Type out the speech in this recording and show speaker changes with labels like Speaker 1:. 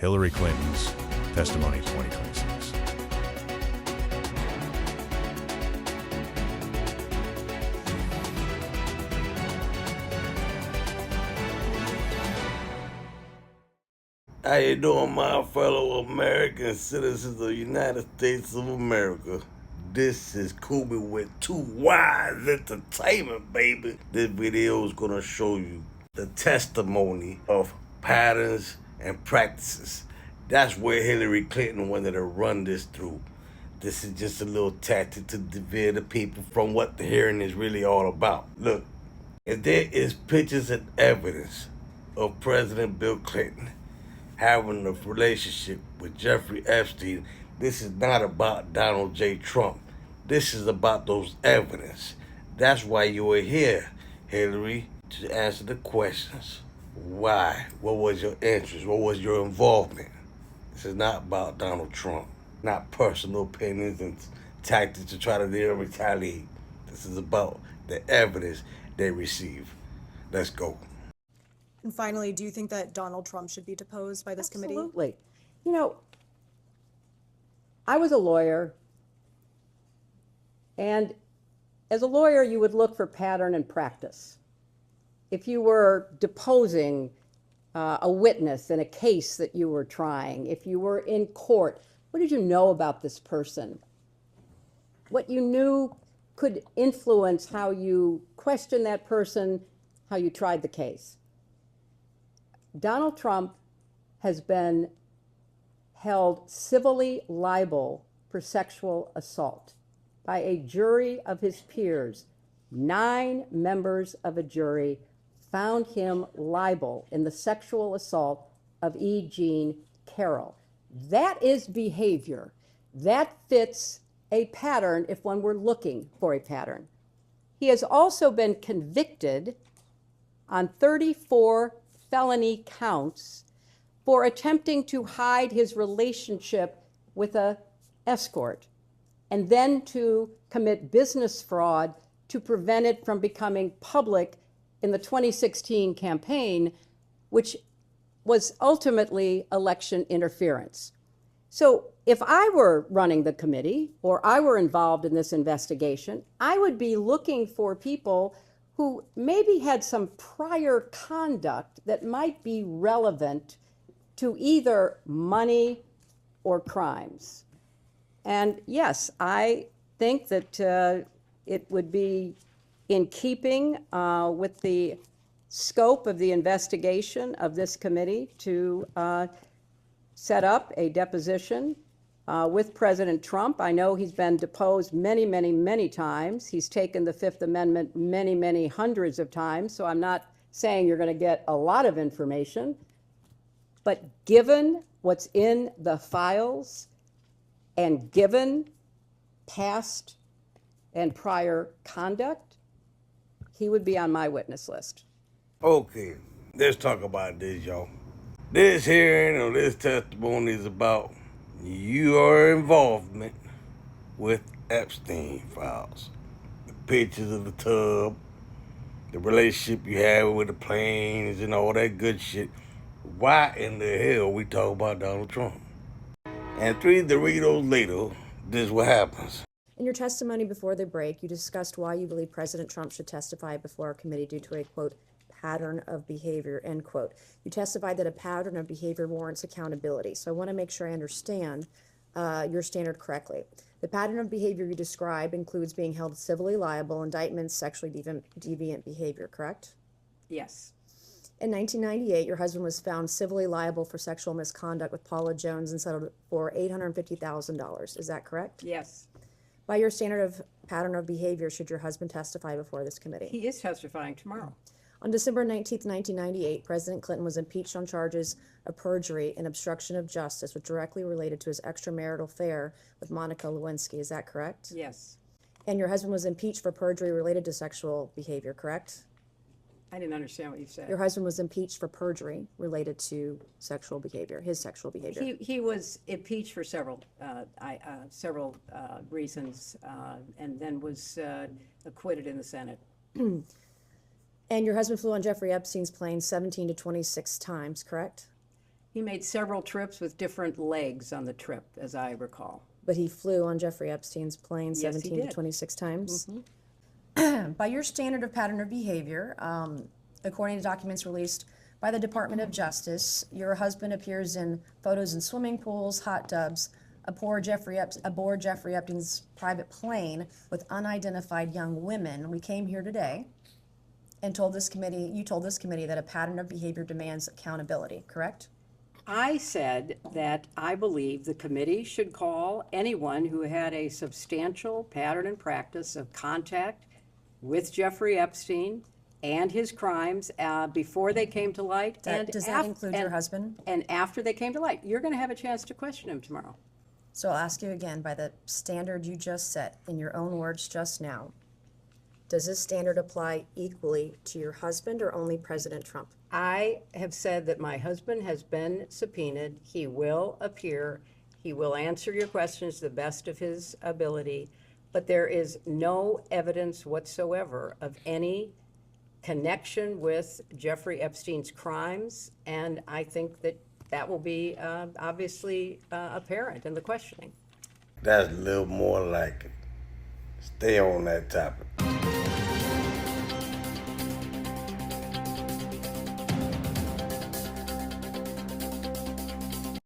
Speaker 1: Hillary Clinton's testimony 2026.
Speaker 2: How you doing, my fellow American citizens of the United States of America? This is Kubi with Two Wise Entertainment, baby. This video is gonna show you the testimony of patterns and practices. That's where Hillary Clinton wanted to run this through. This is just a little tactic to deter the people from what the hearing is really all about. Look, if there is pictures and evidence of President Bill Clinton having a relationship with Jeffrey Epstein, this is not about Donald J. Trump. This is about those evidence. That's why you are here, Hillary, to answer the questions. Why? What was your interest? What was your involvement? This is not about Donald Trump, not personal opinions and tactics to try to retaliate. This is about the evidence they receive. Let's go.
Speaker 3: And finally, do you think that Donald Trump should be deposed by this committee?
Speaker 4: Absolutely. You know, I was a lawyer, and as a lawyer, you would look for pattern and practice. If you were deposing a witness in a case that you were trying, if you were in court, what did you know about this person? What you knew could influence how you questioned that person, how you tried the case. Donald Trump has been held civilly liable for sexual assault by a jury of his peers. 9 members of a jury found him liable in the sexual assault of E. Jean Carroll. That is behavior. That fits a pattern if one were looking for a pattern. He has also been convicted on 34 felony counts for attempting to hide his relationship with an escort and then to commit business fraud to prevent it from becoming public in the 2016 campaign, which was ultimately election interference. So if I were running the committee or I were involved in this investigation, I would be looking for people who maybe had some prior conduct that might be relevant to either money or crimes. And yes, I think that it would be in keeping with the scope of the investigation of this committee to set up a deposition with President Trump. I know he's been deposed many, many, many times. He's taken the Fifth Amendment many, many hundreds of times, so I'm not saying you're going to get a lot of information. But given what's in the files and given past and prior conduct, he would be on my witness list.
Speaker 2: Okay, let's talk about this, y'all. This hearing or this testimony is about your involvement with Epstein files. The pictures of the tub, the relationship you have with the planes and all that good shit. Why in the hell we talk about Donald Trump? And 3 Doritos later, this is what happens.
Speaker 3: In your testimony before the break, you discussed why you believe President Trump should testify before our committee due to a, quote, pattern of behavior, end quote. You testified that a pattern of behavior warrants accountability. So I want to make sure I understand your standard correctly. The pattern of behavior you describe includes being held civilly liable, indictments, sexually deviant behavior, correct?
Speaker 4: Yes.
Speaker 3: In 1998, your husband was found civilly liable for sexual misconduct with Paula Jones and settled for $850,000. Is that correct?
Speaker 4: Yes.
Speaker 3: By your standard of pattern of behavior, should your husband testify before this committee?
Speaker 4: He is testifying tomorrow.
Speaker 3: On December 19th, 1998, President Clinton was impeached on charges of perjury and obstruction of justice, which directly related to his extramarital affair with Monica Lewinsky. Is that correct?
Speaker 4: Yes.
Speaker 3: And your husband was impeached for perjury related to sexual behavior, correct?
Speaker 4: I didn't understand what you said.
Speaker 3: Your husband was impeached for perjury related to sexual behavior, his sexual behavior.
Speaker 4: He was impeached for several reasons, and then was acquitted in the Senate.
Speaker 3: And your husband flew on Jeffrey Epstein's plane 17 to 26 times, correct?
Speaker 4: He made several trips with different legs on the trip, as I recall.
Speaker 3: But he flew on Jeffrey Epstein's plane
Speaker 4: Yes, he
Speaker 3: 17 to
Speaker 4: did.
Speaker 3: 26 times. By your standard of pattern of behavior, according to documents released by the Department of Justice, your husband appears in photos in swimming pools, hot tubs, aboard Jeffrey Epstein's private plane with unidentified young women. We came here today and told this committee, you told this committee that a pattern of behavior demands accountability, correct?
Speaker 4: I said that I believe the committee should call anyone who had a substantial pattern and practice of contact with Jeffrey Epstein and his crimes before they came to light.
Speaker 3: Does that include your husband?
Speaker 4: And after they came to light. You're going to have a chance to question him tomorrow.
Speaker 3: So I'll ask you again, by the standard you just set in your own words just now, does this standard apply equally to your husband or only President Trump?
Speaker 4: I have said that my husband has been subpoenaed. He will appear. He will answer your questions to the best of his ability. But there is no evidence whatsoever of any connection with Jeffrey Epstein's crimes. And I think that that will be obviously apparent in the questioning.
Speaker 2: That's a little more like it. Stay on that topic.